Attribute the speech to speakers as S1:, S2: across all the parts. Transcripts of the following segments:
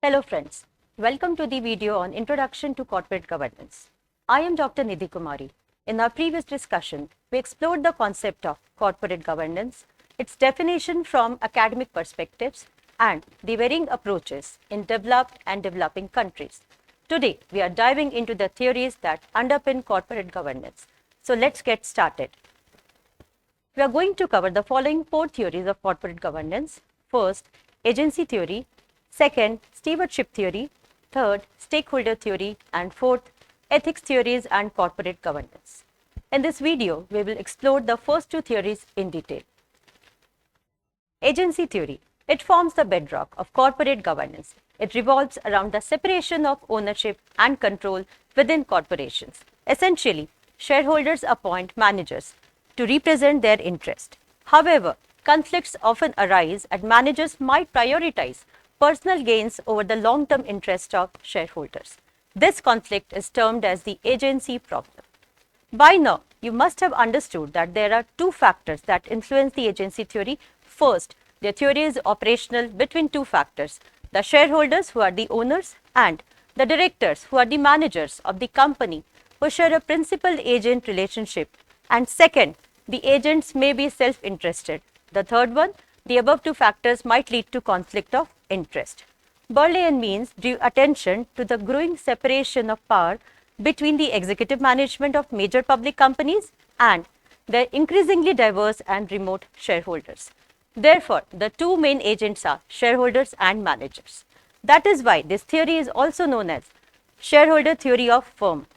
S1: Hello friends, welcome to the video on Introduction to Corporate Governance. I am Dr. Nidhi Kumari. In our previous discussion, we explored the concept of corporate governance, its definition from academic perspectives, and the varying approaches in developed and developing countries. Today, we are diving into the theories that underpin corporate governance. So let's get started. We are going to cover the following 4 theories of corporate governance. First, agency theory. Second, stewardship theory. Third, stakeholder theory. And fourth, ethics theories and corporate governance. In this video, we will explore the first 2 theories in detail. Agency theory. It forms the bedrock of corporate governance. It revolves around the separation of ownership and control within corporations. Essentially, shareholders appoint managers to represent their interest. However, conflicts often arise and managers might prioritize personal gains over the long-term interest of shareholders. This conflict is termed as the agency problem. By now, you must have understood that there are 2 factors that influence the agency theory. First, the theory is operational between 2 factors, the shareholders who are the owners and the directors who are the managers of the company who share a principal-agent relationship. And second, the agents may be self-interested. The third one, the above 2 factors might lead to conflict of interest. Burley and Means drew attention to the growing separation of power between the executive management of major public companies and their increasingly diverse and remote shareholders. Therefore, the 2 main agents are shareholders and managers. That is why this theory is also known as shareholder theory of firm.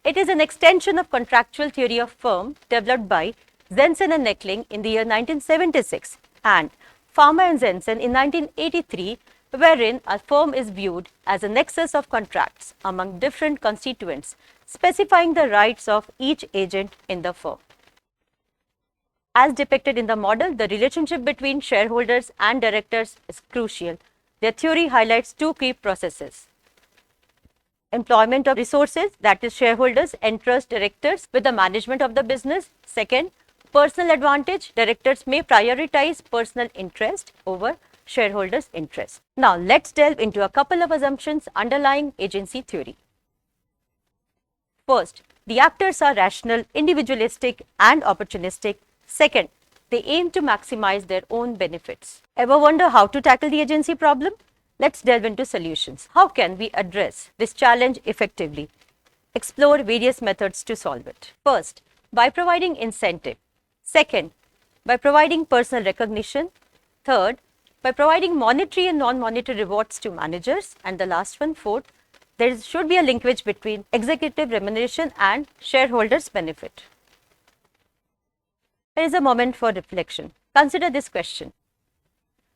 S1: It is an extension of contractual theory of firm developed by Zensen and Neckling in the year 1976 and Farmer and Zensen in 1983, wherein a firm is viewed as a nexus of contracts among different constituents, specifying the rights of each agent in the firm. As depicted in the model, the relationship between shareholders and directors is crucial. Their theory highlights 2 key processes. Employment of resources, that is, shareholders entrust directors with the management of the business. Second, personal advantage, directors may prioritize personal interest over shareholders' interest. Now, let's delve into a couple of assumptions underlying agency theory. First, the actors are rational, individualistic, and opportunistic. Second, they aim to maximize their own benefits. Ever wonder how to tackle the agency problem? Let's delve into solutions. How can we address this challenge effectively? Explore various methods to solve it. First, by providing incentive. Second, by providing personal recognition. Third, by providing monetary and non-monetary rewards to managers. And the last one, fourth, there should be a linkage between executive remuneration and shareholders' benefit. Here is a moment for reflection. Consider this question.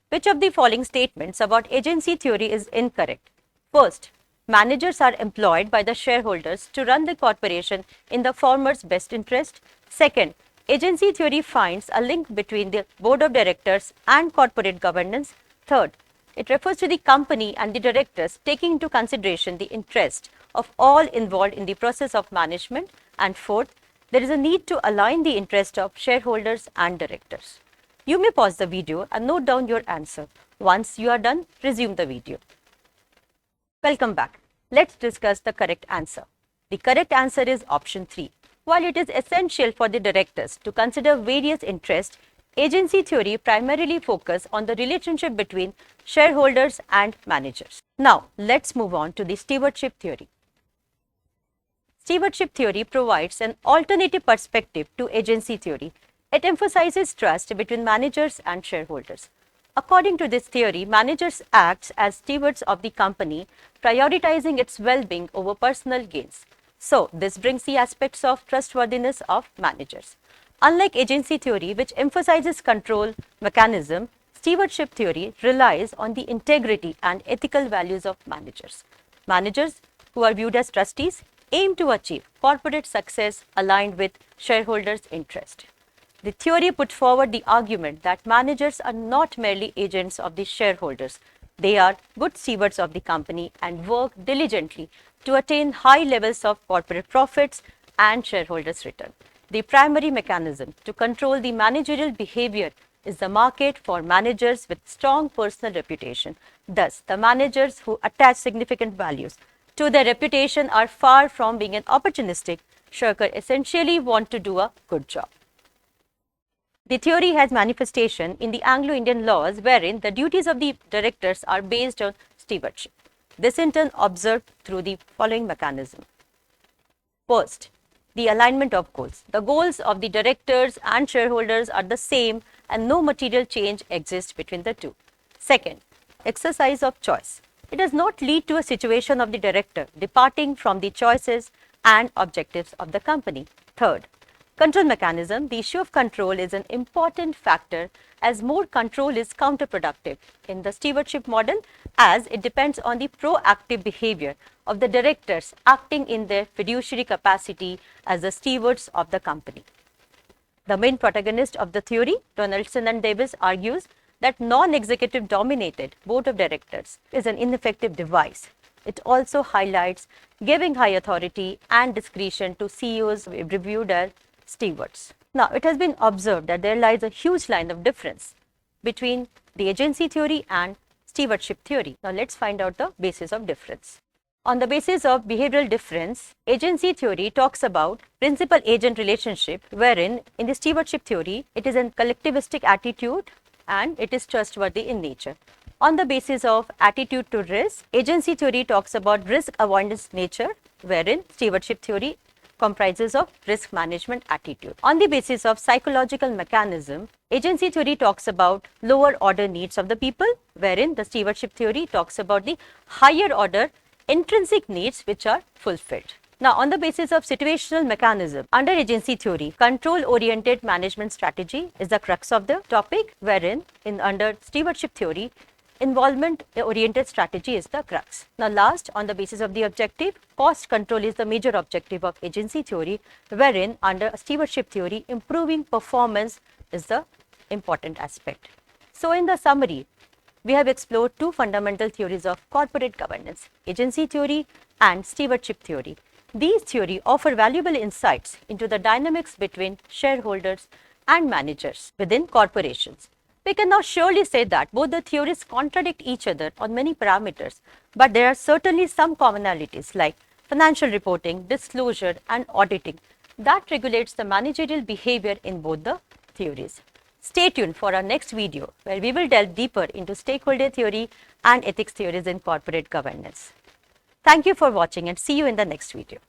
S1: Which of the following statements about agency theory is incorrect? First, managers are employed by the shareholders to run the corporation in the former's best interest. Second, agency theory finds a link between the board of directors and corporate governance. Third, it refers to the company and the directors taking into consideration the interest of all involved in the process of management. And fourth, there is a need to align the interest of shareholders and directors. You may pause the video and note down your answer. Once you are done, resume the video. Welcome back. Let's discuss the correct answer. The correct answer is option 3. While it is essential for the directors to consider various interests, agency theory primarily focuses on the relationship between shareholders and managers. Now, let's move on to the stewardship theory. Stewardship theory provides an alternative perspective to agency theory. It emphasizes trust between managers and shareholders. According to this theory, managers act as stewards of the company, prioritizing its well-being over personal gains. So, this brings the aspects of trustworthiness of managers. Unlike agency theory, which emphasizes control mechanism, stewardship theory relies on the integrity and ethical values of managers. Managers, who are viewed as trustees, aim to achieve corporate success aligned with shareholders' interest. The theory put forward the argument that managers are not merely agents of the shareholders. They are good stewards of the company and work diligently to attain high levels of corporate profits and shareholders' return. The primary mechanism to control the managerial behavior is the market for managers with strong personal reputation. Thus, the managers who attach significant values to their reputation are far from being an opportunistic shirker, essentially want to do a good job. The theory has manifestation in the Anglo-Indian laws wherein the duties of the directors are based on stewardship. This in turn observed through the following mechanism. First, the alignment of goals. The goals of the directors and shareholders are the same and no material change exists between the two. Second, exercise of choice. It does not lead to a situation of the director departing from the choices and objectives of the company. Third, control mechanism. The issue of control is an important factor as more control is counterproductive in the stewardship model as it depends on the proactive behavior of the directors acting in their fiduciary capacity as the stewards of the company. The main protagonist of the theory, Donaldson and Davis, argues that non-executive dominated board of directors is an ineffective device. It also highlights giving high authority and discretion to CEOs reviewed as stewards. Now, it has been observed that there lies a huge line of difference between the agency theory and stewardship theory. Now, let's find out the basis of difference. On the basis of behavioral difference, agency theory talks about principal-agent relationship, wherein in the stewardship theory, it is a collectivistic attitude and it is trustworthy in nature. On the basis of attitude to risk, agency theory talks about risk avoidance nature, wherein stewardship theory comprises of risk management attitude. On the basis of psychological mechanism, agency theory talks about lower order needs of the people, wherein the stewardship theory talks about the higher order intrinsic needs which are fulfilled. Now, on the basis of situational mechanism, under agency theory, control-oriented management strategy is the crux of the topic, wherein under stewardship theory, involvement-oriented strategy is the crux. Now, last, on the basis of the objective, cost control is the major objective of agency theory, wherein under stewardship theory, improving performance is the important aspect. So, in the summary, we have explored two fundamental theories of corporate governance, agency theory and stewardship theory. These theories offer valuable insights into the dynamics between shareholders and managers within corporations. We can now surely say that both the theories contradict each other on many parameters, but there are certainly some commonalities like financial reporting, disclosure, and auditing that regulates the managerial behavior in both the theories. Stay tuned for our next video where we will delve deeper into stakeholder theory and ethics theories in corporate governance. Thank you for watching and see you in the next video.